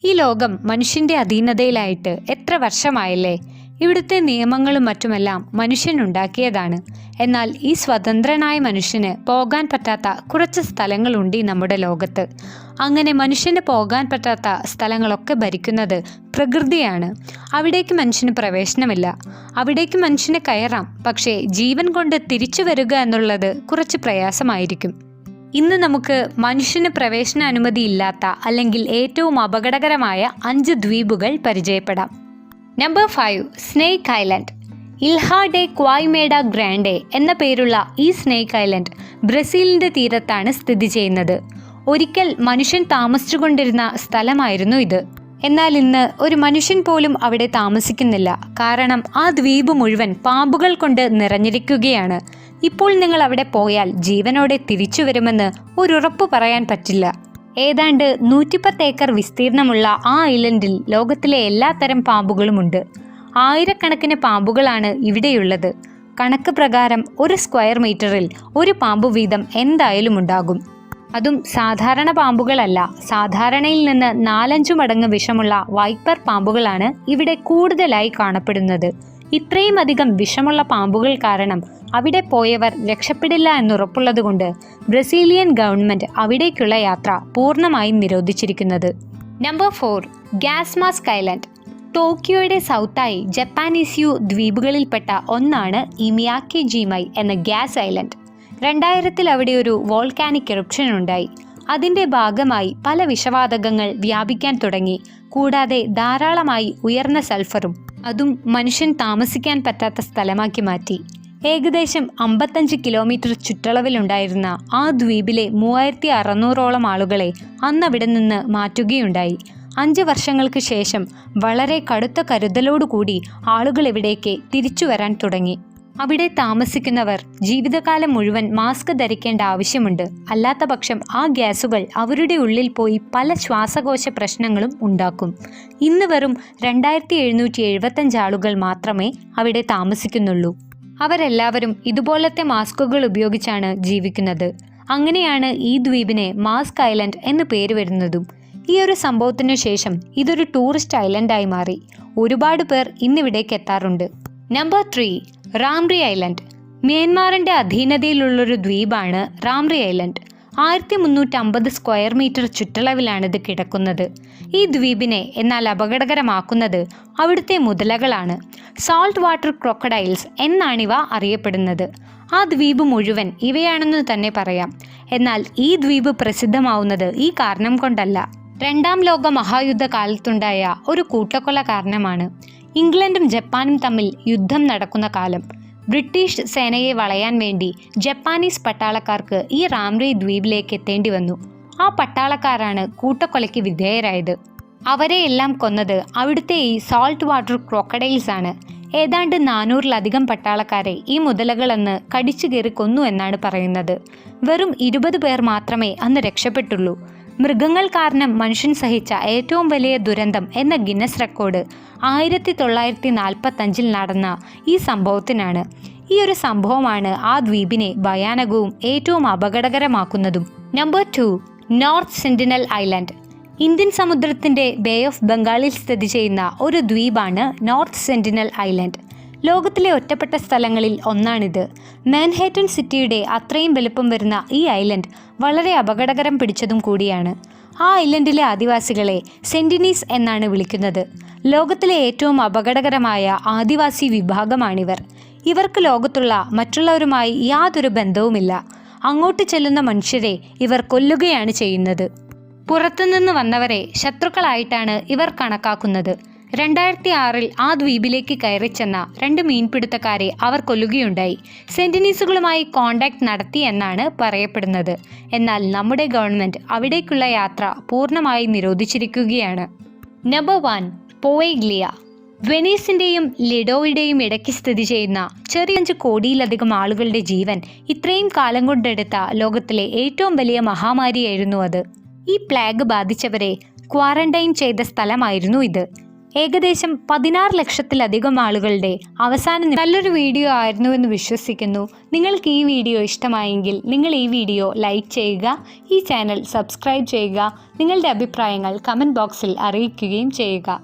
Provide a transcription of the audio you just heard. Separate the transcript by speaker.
Speaker 1: ഈ ലോകം മനുഷ്യന്റെ അധീനതയിലായിട്ട് എത്ര വർഷമായല്ലേ? ഇവിടുത്തെ നിയമങ്ങളും മറ്റുമെല്ലാം മനുഷ്യനുണ്ടാക്കിയതാണ്. എന്നാൽ ഈ സ്വതന്ത്രനായ മനുഷ്യന് പോകാൻ പറ്റാത്ത കുറച്ച് സ്ഥലങ്ങളുണ്ട് ഈ നമ്മുടെ ലോകത്ത്. അങ്ങനെ മനുഷ്യന് പോകാൻ പറ്റാത്ത സ്ഥലങ്ങളൊക്കെ ഭരിക്കുന്നത് പ്രകൃതിയാണ്. അവിടേക്ക് മനുഷ്യന് പ്രവേശനമില്ല. അവിടേക്ക് മനുഷ്യന് കയറാം, പക്ഷേ ജീവൻ കൊണ്ട് തിരിച്ചു വരിക എന്നുള്ളത് കുറച്ച് പ്രയാസമായിരിക്കും. ഇന്ന് നമുക്ക് മനുഷ്യന് പ്രവേശനാനുമതി ഇല്ലാത്ത അല്ലെങ്കിൽ ഏറ്റവും അപകടകരമായ 5 ദ്വീപുകൾ പരിചയപ്പെടാം. Number 5, snake island. ഇൽഹ ഡെ ക്വായ്മേഡ ഗ്രാൻഡെ എന്ന പേരുള്ള ഈ സ്നേക്ക് ഐലൻഡ് ബ്രസീലിന്റെ തീരത്താണ് സ്ഥിതി ചെയ്യുന്നത്. ഒരിക്കൽ മനുഷ്യൻ താമസിച്ചുകൊണ്ടിരുന്ന സ്ഥലമായിരുന്നു ഇത്. എന്നാൽ ഇന്ന് ഒരു മനുഷ്യൻ പോലും അവിടെ താമസിക്കുന്നില്ല. കാരണം ആ ദ്വീപ് മുഴുവൻ പാമ്പുകൾ കൊണ്ട് നിറഞ്ഞിരിക്കുകയാണ്. ഇപ്പോൾ നിങ്ങൾ അവിടെ പോയാൽ ജീവനോടെ തിരിച്ചു വരുമെന്ന് ഒരു ഉറപ്പ് പറയാൻ പറ്റില്ല. ഏതാണ്ട് 110 ഏക്കർ വിസ്തീർണമുള്ള ആ ഐലൻഡിൽ ലോകത്തിലെ എല്ലാത്തരം പാമ്പുകളുമുണ്ട്. ആയിരക്കണക്കിന് പാമ്പുകളാണ് ഇവിടെയുള്ളത്. കണക്ക് പ്രകാരം ഒരു സ്ക്വയർ മീറ്ററിൽ ഒരു പാമ്പ് വീതം എന്തായാലും ഉണ്ടാകും. അതും സാധാരണ പാമ്പുകളല്ല. സാധാരണയിൽ നിന്ന് 4-5 മടങ്ങ് വിഷമുള്ള വൈപ്പർ പാമ്പുകളാണ് ഇവിടെ കൂടുതലായി കാണപ്പെടുന്നത്. ഇത്രയും അധികം വിഷമുള്ള പാമ്പുകൾ കാരണം അവിടെ പോയവർ രക്ഷപ്പെടില്ല എന്നുറപ്പുള്ളതുകൊണ്ട് ബ്രസീലിയൻ ഗവൺമെന്റ് അവിടേക്കുള്ള യാത്ര പൂർണ്ണമായും നിരോധിച്ചിരിക്കുന്നത്. Number 4, gas mask island. ടോക്കിയോയുടെ സൗത്തായി ജപ്പാനീസ്യു ദ്വീപുകളിൽപ്പെട്ട ഒന്നാണ് ഈ മിയാക്കി ജിമൈ എന്ന ഗ്യാസ് ഐലൻഡ്. 2000 അവിടെ ഒരു വോൾക്കാനിക് ഇറപ്ഷൻ ഉണ്ടായി. അതിന്റെ ഭാഗമായി പല വിഷവാതകങ്ങൾ വ്യാപിക്കാൻ തുടങ്ങി. കൂടാതെ ധാരാളമായി ഉയർന്ന സൾഫറും അതും മനുഷ്യൻ താമസിക്കാൻ പറ്റാത്ത സ്ഥലമാക്കി മാറ്റി. ഏകദേശം 55 കിലോമീറ്റർ ചുറ്റളവിലുണ്ടായിരുന്ന ആ ദ്വീപിലെ 3600ഓളം ആളുകളെ അന്നവിടെ നിന്ന് മാറ്റുകയുണ്ടായി. 5 വർഷങ്ങൾക്ക് ശേഷം വളരെ കടുത്ത കരുതലോടുകൂടി ആളുകൾ ഇവിടേക്ക് തിരിച്ചു വരാൻ തുടങ്ങി. അവിടെ താമസിക്കുന്നവർ ജീവിതകാലം മുഴുവൻ മാസ്ക് ധരിക്കേണ്ട ആവശ്യമുണ്ട്. അല്ലാത്ത പക്ഷം ആ ഗ്യാസുകൾ അവരുടെ ഉള്ളിൽ പോയി പല ശ്വാസകോശ പ്രശ്നങ്ങളും ഉണ്ടാക്കും. ഇന്ന് വെറും 2775 ആളുകൾ മാത്രമേ അവിടെ താമസിക്കുന്നുള്ളൂ. അവരെല്ലാവരും ഇതുപോലത്തെ മാസ്കുകൾ ഉപയോഗിച്ചാണ് ജീവിക്കുന്നത്. അങ്ങനെയാണ് ഈ ദ്വീപിനെ മാസ്ക് ഐലൻഡ് എന്ന് പേര് വരുന്നതും. ഈ ഒരു സംഭവത്തിനു ശേഷം ഇതൊരു ടൂറിസ്റ്റ് ഐലൻഡായി മാറി. ഒരുപാട് പേർ ഇന്നിവിടേക്ക് എത്താറുണ്ട്. Number 3, Ramree Island. മ്യാൻമാറിന്റെ അധീനതയിലുള്ളൊരു ദ്വീപാണ് റാംറി ഐലൻഡ്. 1350 സ്ക്വയർ മീറ്റർ ചുറ്റളവിലാണിത് കിടക്കുന്നത്. ഈ ദ്വീപിനെ എന്നാൽ അപകടകരമാക്കുന്നത് അവിടുത്തെ മുതലകളാണ്. സാൾട്ട് വാട്ടർ ക്രോക്കഡൈൽസ് എന്നാണിവ അറിയപ്പെടുന്നത്. ആ ദ്വീപ് മുഴുവൻ ഇവയാണെന്ന് തന്നെ പറയാം. എന്നാൽ ഈ ദ്വീപ് പ്രസിദ്ധമാവുന്നത് ഈ കാരണം കൊണ്ടല്ല. 2ാം ലോക മഹായുദ്ധ കാലത്തുണ്ടായ ഒരു കൂട്ടക്കൊല കാരണമാണ്. ഇംഗ്ലണ്ടും ജപ്പാനും തമ്മിൽ യുദ്ധം നടക്കുന്ന കാലം. ബ്രിട്ടീഷ് സേനയെ വളയാൻ വേണ്ടി ജപ്പാനീസ് പട്ടാളക്കാർക്ക് ഈ റാംറി ദ്വീപിലേക്ക് എത്തേണ്ടി വന്നു. ആ പട്ടാളക്കാരാണ് കൂട്ടക്കൊലയ്ക്ക് വിധേയരായത്. അവരെയെല്ലാം കൊന്നത് അവിടുത്തെ ഈ സാൾട്ട് വാട്ടർ ക്രോക്കഡൈൽസ് ആണ്. ഏതാണ്ട് 400-ലധികം പട്ടാളക്കാരെ ഈ മുതലകളെന്ന് കടിച്ചു കയറി കൊന്നു എന്നാണ് പറയുന്നത്. വെറും 20 പേർ മാത്രമേ അന്ന് രക്ഷപ്പെട്ടുള്ളൂ. മൃഗങ്ങൾ കാരണം മനുഷ്യൻ സഹിച്ച ഏറ്റവും വലിയ ദുരന്തം എന്ന ഗിന്നസ് റെക്കോർഡ് 1945 നടന്ന ഈ സംഭവത്തിനാണ്. ഈ ഒരു സംഭവമാണ് ആ ദ്വീപിനെ ഭയാനകവും ഏറ്റവും അപകടകരമാക്കുന്നതും. Number 2, North Sentinel Island. Indian സമുദ്രത്തിന്റെ ബേ ഓഫ് ബംഗാളിൽ സ്ഥിതി ചെയ്യുന്ന ഒരു ദ്വീപാണ് നോർത്ത് സെന്റിനൽ ഐലൻഡ്. ലോകത്തിലെ ഒറ്റപ്പെട്ട സ്ഥലങ്ങളിൽ ഒന്നാണിത്. മാൻഹാറ്റൻ സിറ്റിയുടെ അത്രയും വലുപ്പം വരുന്ന ഈ ഐലൻഡ് വളരെ അപകടകരം പിടിച്ചതും കൂടിയാണ്. ആ ഐലൻഡിലെ ആദിവാസികളെ സെന്റിനീസ് എന്നാണ് വിളിക്കുന്നത്. ലോകത്തിലെ ഏറ്റവും അപകടകരമായ ആദിവാസി വിഭാഗമാണിവർ. ഇവർക്ക് ലോകത്തുള്ള മറ്റുള്ളവരുമായി യാതൊരു ബന്ധവുമില്ല. അങ്ങോട്ട് ചെല്ലുന്ന മനുഷ്യരെ ഇവർ കൊല്ലുകയാണ് ചെയ്യുന്നത്. പുറത്തുനിന്ന് വന്നവരെ ശത്രുക്കളായിട്ടാണ് ഇവർ കണക്കാക്കുന്നത്. 2006-ൽ ആ ദ്വീപിലേക്ക് കയറിച്ചെന്ന 2 മീൻപിടുത്തക്കാരെ അവർ കൊല്ലുകയുണ്ടായി. സെന്റിനീസുകളുമായി കോണ്ടാക്ട് നടത്തി എന്നാണ് പറയപ്പെടുന്നത്. എന്നാൽ നമ്മുടെ ഗവൺമെന്റ് അവിടേക്കുള്ള യാത്ര പൂർണ്ണമായി നിരോധിച്ചിരിക്കുകയാണ്. നമ്പർ 1, പോയെഗ്ലിയ. വെനീസിന്റെയും ലിഡോയുടെയും ഇടയ്ക്ക് സ്ഥിതി ചെയ്യുന്ന ചെറിയ 5 കോടിയിലധികം ആളുകളുടെ ജീവൻ ഇത്രയും കാലം കൊണ്ടെടുത്ത ലോകത്തിലെ ഏറ്റവും വലിയ മഹാമാരിയായിരുന്നു അത്. ഈ പ്ലേഗ് ബാധിച്ചവരെ ക്വാറന്റൈൻ ചെയ്ത സ്ഥലമായിരുന്നു ഇത്. ഏകദേശം 16 ലക്ഷത്തിലധികം ആളുകളുടെ അവസാനം നല്ലൊരു വീഡിയോ ആയിരുന്നുവെന്ന് വിശ്വസിക്കുന്നു. നിങ്ങൾക്ക് ഈ വീഡിയോ ഇഷ്ടമായെങ്കിൽ നിങ്ങൾ ഈ വീഡിയോ ലൈക്ക് ചെയ്യുക, ഈ ചാനൽ സബ്സ്ക്രൈബ് ചെയ്യുക, നിങ്ങളുടെ അഭിപ്രായങ്ങൾ കമൻറ്റ് ബോക്സിൽ അറിയിക്കുകയും ചെയ്യുക.